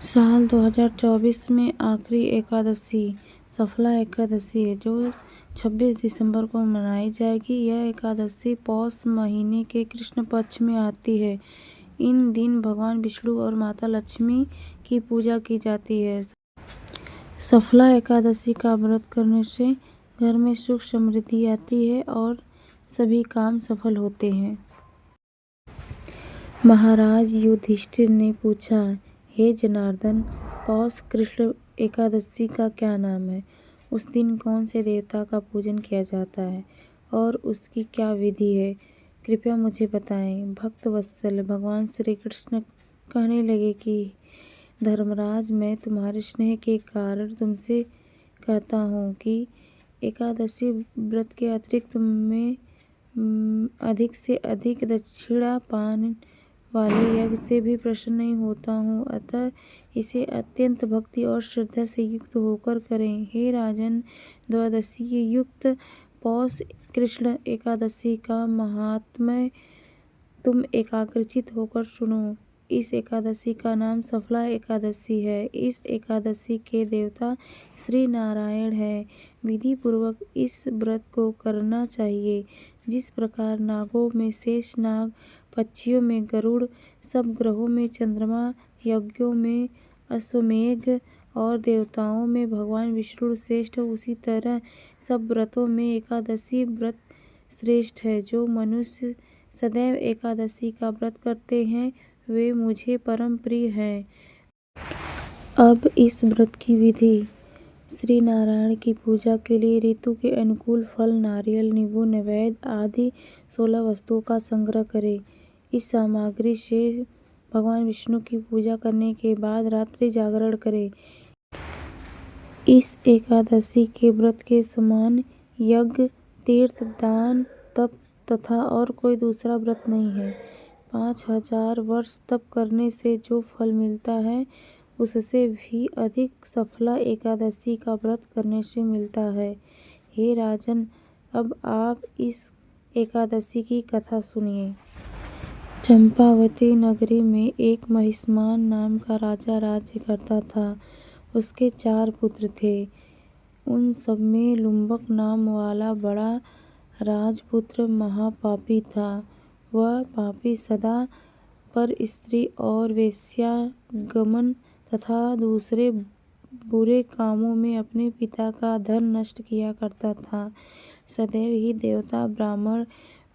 साल 2024 में आखिरी एकादशी सफला एकादशी है, जो 26 दिसंबर को मनाई जाएगी। यह एकादशी पौष महीने के कृष्ण पक्ष में आती है। इन दिन भगवान विष्णु और माता लक्ष्मी की पूजा की जाती है। सफला एकादशी का व्रत करने से घर में सुख समृद्धि आती है और सभी काम सफल होते हैं। महाराज युधिष्ठिर ने पूछा, हे जनार्दन, पौष कृष्ण एकादशी का क्या नाम है? उस दिन कौन से देवता का पूजन किया जाता है और उसकी क्या विधि है? कृपया मुझे बताएं। भक्त वत्सल भगवान श्री कृष्ण कहने लगे कि धर्मराज, मैं तुम्हारे स्नेह के कारण तुमसे कहता हूँ कि एकादशी व्रत के अतिरिक्त मैं अधिक से अधिक दक्षिणा पान वाले यज्ञ से भी प्रसन्न नहीं होता हूँ। अतः इसे अत्यंत भक्ति और श्रद्धा से युक्त होकर करें। हे राजन, द्वादशी युक्त पौष कृष्ण एकादशी का महात्म्य तुम एकाग्रचित होकर सुनो। इस एकादशी का नाम सफला एकादशी है। इस एकादशी के देवता श्री नारायण है। विधि पूर्वक इस व्रत को करना चाहिए। जिस प्रकार नागों में शेष नाग, पक्षियों में गरुड़, सब ग्रहों में चंद्रमा, यज्ञों में अश्वमेघ और देवताओं में भगवान विष्णु श्रेष्ठ, उसी तरह सब व्रतों में एकादशी व्रत श्रेष्ठ है। जो मनुष्य सदैव एकादशी का व्रत करते हैं वे मुझे परम प्रिय हैं। अब इस व्रत की विधि। श्री नारायण की पूजा के लिए ऋतु के अनुकूल फल, नारियल, नींबू, नैवेद्य आदि 16 वस्तुओं का संग्रह करें। इस सामग्री से भगवान विष्णु की पूजा करने के बाद रात्रि जागरण करें। इस एकादशी के व्रत के समान यज्ञ, तीर्थ, दान, तप तथा और कोई दूसरा व्रत नहीं है। 5000 वर्ष तप करने से जो फल मिलता है उससे भी अधिक सफला एकादशी का व्रत करने से मिलता है। हे राजन, अब आप इस एकादशी की कथा सुनिए। चंपावती नगरी में एक महिष्मान नाम का राजा राज्य करता था। उसके 4 पुत्र थे। उन सब में लुम्बक नाम वाला बड़ा राजपुत्र महापापी था। वह पापी सदा पर स्त्री और वेश्यागमन तथा दूसरे बुरे कामों में अपने पिता का धन नष्ट किया करता था। सदैव ही देवता, ब्राह्मण,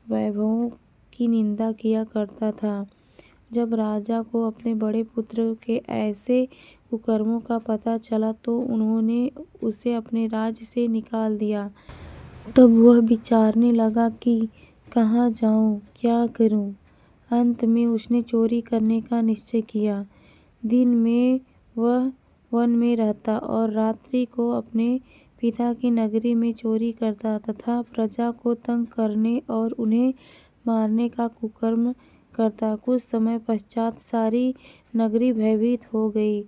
वैभवों की निंदा किया करता था। जब राजा को अपने बड़े पुत्र के ऐसे कुकर्मों का पता चला तो उन्होंने उसे अपने राज्य से निकाल दिया। तब वह विचारने लगा कि कहाँ जाऊँ, क्या करूँ। अंत में उसने चोरी करने का निश्चय किया। दिन में वह वन में रहता और रात्रि को अपने पिता की नगरी में चोरी करता तथा प्रजा को तंग करने और उन्हें मारने का कुकर्म करता। कुछ समय पश्चात सारी नगरी भयभीत हो गई।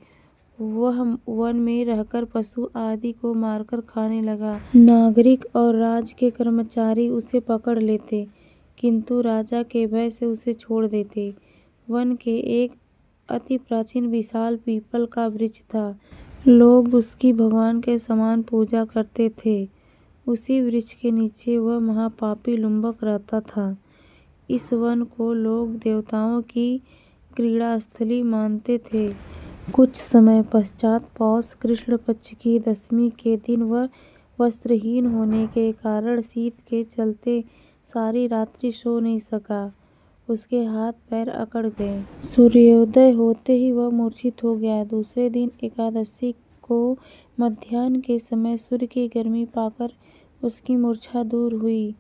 वह वन में रहकर पशु आदि को मारकर खाने लगा। नागरिक और राज के कर्मचारी उसे पकड़ लेते, किंतु राजा के भय से उसे छोड़ देते। वन के एक अति प्राचीन विशाल पीपल का वृक्ष था। लोग उसकी भगवान के समान पूजा करते थे। उसी वृक्ष के नीचे वह महापापी लुम्बक रहता था। इस वन को लोग देवताओं की क्रीड़ा स्थली मानते थे। कुछ समय पश्चात पौष कृष्ण पक्ष की दशमी के दिन वह वस्त्रहीन होने के कारण शीत के चलते सारी रात्रि सो नहीं सका। उसके हाथ पैर अकड़ गए। सूर्योदय होते ही वह मूर्छित हो गया। दूसरे दिन एकादशी को मध्याह्न के समय सूर्य की गर्मी पाकर उसकी मूर्छा दूर हुई।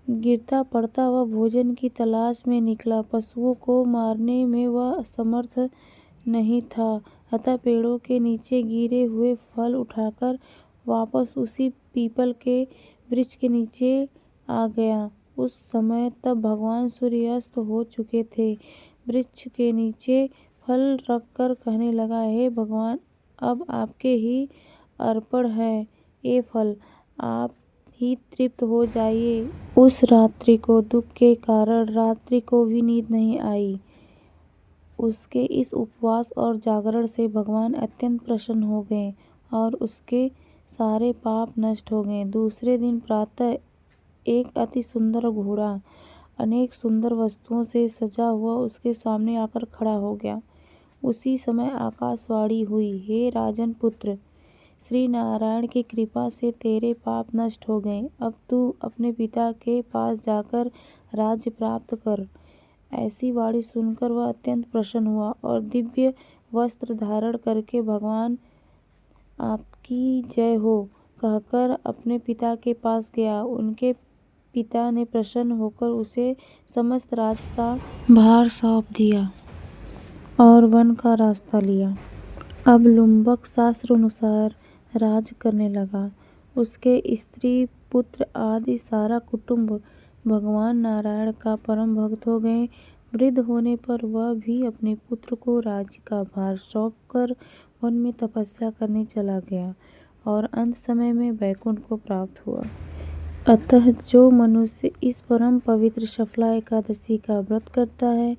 गिरता पड़ता वह भोजन की तलाश में निकला। पशुओं को मारने में वह असमर्थ नहीं था, अतः पेड़ों के नीचे गिरे हुए फल उठाकर वापस उसी पीपल के वृक्ष के नीचे आ गया। उस समय तब भगवान सूर्यास्त हो चुके थे। वृक्ष के नीचे फल रखकर कहने लगा, हे भगवान, अब आपके ही अर्पण है ये फल, आप ही तृप्त हो जाइए। उस रात्रि को दुख के कारण रात्रि को भी नींद नहीं आई। उसके इस उपवास और जागरण से भगवान अत्यंत प्रसन्न हो गए और उसके सारे पाप नष्ट हो गए। दूसरे दिन प्रातः एक अति सुंदर घोड़ा अनेक सुंदर वस्तुओं से सजा हुआ उसके सामने आकर खड़ा हो गया। उसी समय आकाशवाणी हुई, हे राजन पुत्र, श्री नारायण की कृपा से तेरे पाप नष्ट हो गए। अब तू अपने पिता के पास जाकर राज्य प्राप्त कर। ऐसी वाणी सुनकर वह अत्यंत प्रसन्न हुआ और दिव्य वस्त्र धारण करके भगवान आपकी जय हो कहकर अपने पिता के पास गया। उनके पिता ने प्रसन्न होकर उसे समस्त राज्य का भार सौंप दिया और वन का रास्ता लिया। अब लुम्बक शास्त्र अनुसार राज करने लगा। उसके स्त्री पुत्र आदि सारा कुटुंब भगवान नारायण का परम भक्त हो गए। वृद्ध होने पर वह भी अपने पुत्र को राज्य का भार सौंपकर वन में तपस्या करने चला गया और अंत समय में वैकुंठ को प्राप्त हुआ। अतः जो मनुष्य इस परम पवित्र सफला एकादशी का व्रत करता है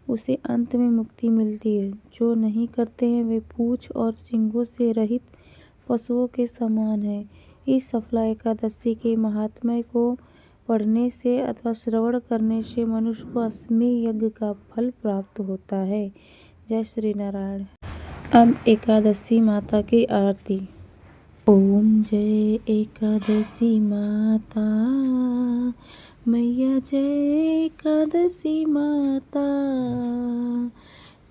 उसे अंत में मुक्ति मिलती है। जो नहीं करते हैं वे पूंछ और सींगों से रहित पशुओं के समान है। इस सफला एकादशी के महात्म्य को पढ़ने से अथवा श्रवण करने से मनुष्य को अश्वमेध यज्ञ का फल प्राप्त होता है। जय श्री नारायण। अब एकादशी माता की आरती। ओम जय एकादशी माता मैया, जय एकादशी माता।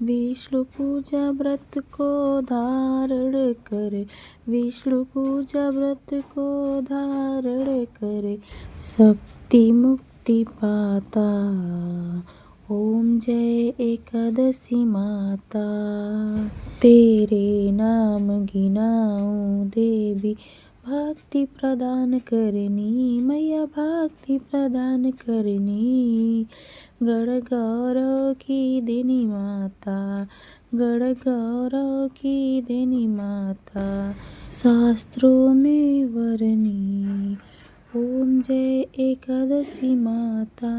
विष्णु पूजा व्रत को धारण कर, विष्णु पूजा व्रत को धारण कर, शक्ति मुक्ति पाता। ओम जय एकादशी माता। तेरे नाम गिनाऊं देवी, भक्ति प्रदान करनी मैया, भक्ति प्रदान करनी। गण गौरव की देनी माता, गण गौरव की देनी माता, शास्त्रों में वर्णी। ओम जय एकादशी माता।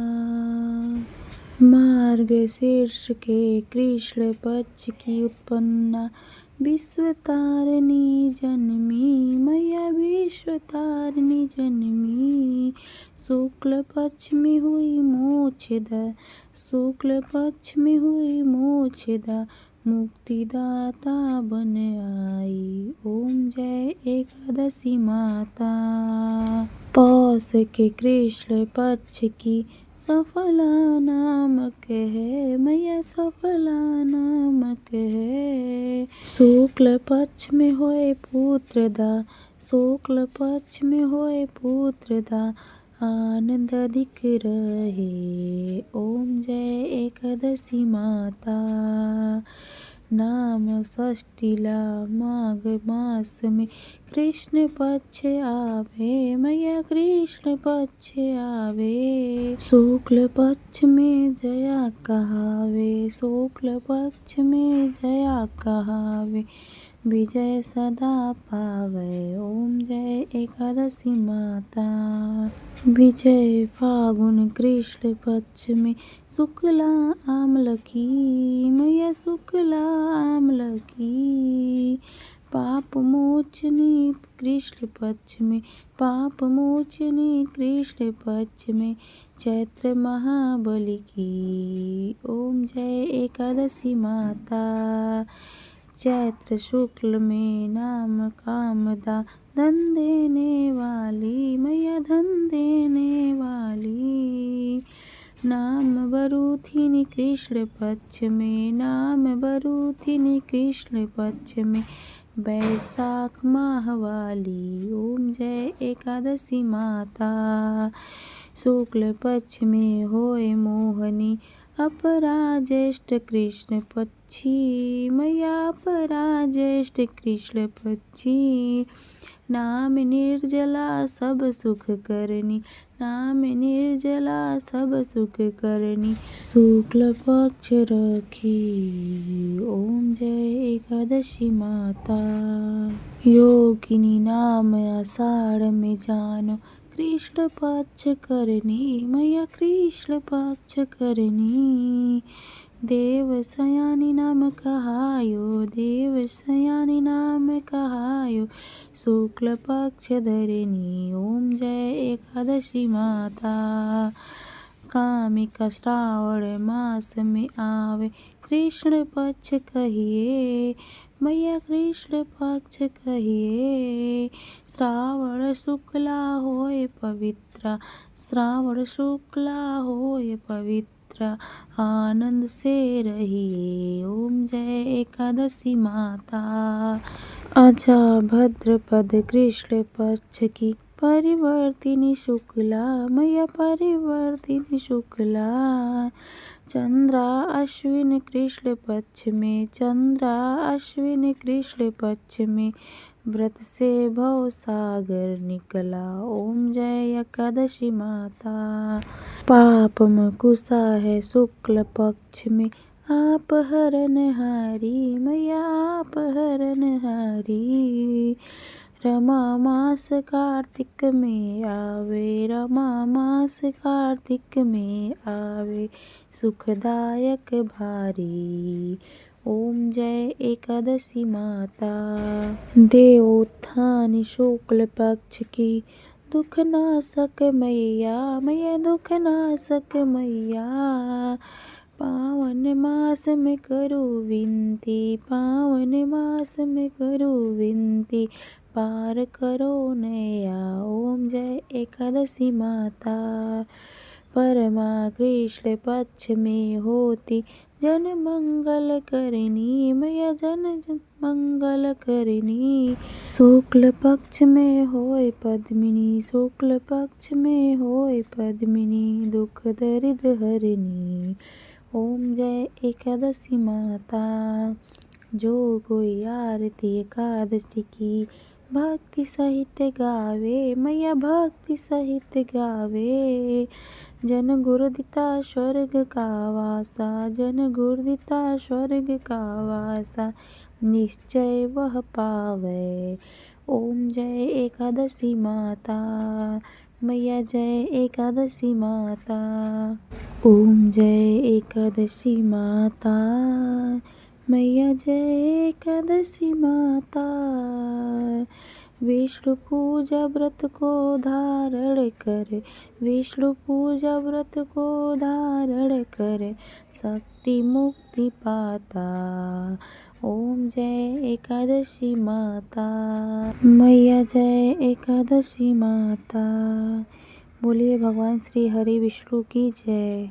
मार्गशीर्ष के कृष्ण पक्ष की उत्पन्ना विश्व तारिणी जन्मी मैया, विश्व तारिणी जन्मी। शुक्ल पक्ष में हुई मोक्षदा, शुक्ल पक्ष में हुई मोक्षदा, मुक्तिदाता बन आई। ओम जय एकादशी माता। पौष के कृष्ण पक्ष की सफला नामक है मैया, सफला नामक है। शुक्ल पक्ष में होए पुत्रदा, शुक्ल पक्ष में होए पुत्रदा, आनंद अधिक रहे। ओम जय एकादशी माता। नाम षष्ठीला माघ मास में कृष्ण पक्ष आवे मैया, कृष्ण पक्ष आवे। शुक्ल पक्ष में जया कहावे, शुक्ल पक्ष में जया कहावे, विजय सदा पावे। ओम जय एकादशी माता। विजय फागुन कृष्ण पक्ष में शुक्ला आम्ल की मैया, शुक्ला आम्ल की। पाप मोचनी कृष्ण पक्ष में, पाप मोचनी कृष्ण पक्ष में, चैत्र महाबली की। ओम जय एकादशी माता। चैत्र शुक्ल में नाम कामदा, धन देने वाली मैया, धन देने वाली। नाम बरूथिनी कृष्ण पक्ष में, नाम बरूथिनी कृष्ण पक्ष में, बैसाख माह वाली। ओम जय एकादशी माता। शुक्ल पक्ष में होए मोहनी, अपरा ज्येष्ठ कृष्ण पक्षी मैया, अपरा ज्येष्ठ कृष्ण पक्षी। नाम निर्जला सब सुख करनी, नाम निर्जला सब सुख करनी, शुक्ल पक्ष रखी। ओम जय एकादशी माता। योगिनी नाम आषाढ़ में जानो, कृष्ण पक्ष करनी मैया, कृष्ण पक्ष करनी। देवशयनी नाम कहायो, देवशयनी नाम कहायो, शुक्ल पक्ष धरिणी। ओम जय एकादशी माता। कामिका श्रावण मास में आवे, कृष्ण पक्ष कहिए, मैया कृष्ण पक्ष कहिए। श्रावण शुक्ला होय पवित्र, श्रावण शुक्ला होय पवित्र, आनंद से रहिए। ओम जय एकादशी माता। आजा भद्रपद कृष्ण पक्ष की परिवर्तिनी शुक्ला, मैया परिवर्तिनी शुक्ला। चंद्रा अश्विन कृष्ण पक्ष में, चंद्रा अश्विन कृष्ण पक्ष में, व्रत से भव सागर निकला। ओम जय एकादशी माता। पाप मकुसा है शुक्ल पक्ष में, आप हरनहारी, मैया आप हरनहारी। रमा मास कार्तिक में आवे, रमा मास कार्तिक में आवे, सुखदायक भारी। ओम जय एकादशी माता। देवोत्थान शुक्ल पक्ष की, दुख नाशक मैया, मैया दुख नाशक मैया। पावन मास में करो विनती, पावन मास में करो विनती, पार करो नैया। ओम जय एकादशी माता। परमा कृष्ण पक्ष में होती, जन मंगल करनी, मैया जन मंगल करनी। शुक्ल पक्ष में होय पद्मिनी, शुक्ल पक्ष में होय पद्मिनी, दुख दरिद हरनी। ओम जय एकादशी माता। जो कोई आरती एकादशी की भक्ति सहित गावे, मैया भक्ति सहित गावे, जन गुरुदिता स्वर्ग का वासा, जन गुरुदिता स्वर्ग का वासा, निश्चय वह पावे। ओम जय एकादशी माता। मैया जय एकादशी माता। ओम जय एकादशी माता। मैया जय एकादशी माता। विष्णु पूजा व्रत को धारण कर, विष्णु पूजा व्रत को धारण कर, शक्ति मुक्ति पाता। ओम जय एकादशी माता। मैया जय एकादशी माता। बोलिए भगवान श्री हरि विष्णु की जय।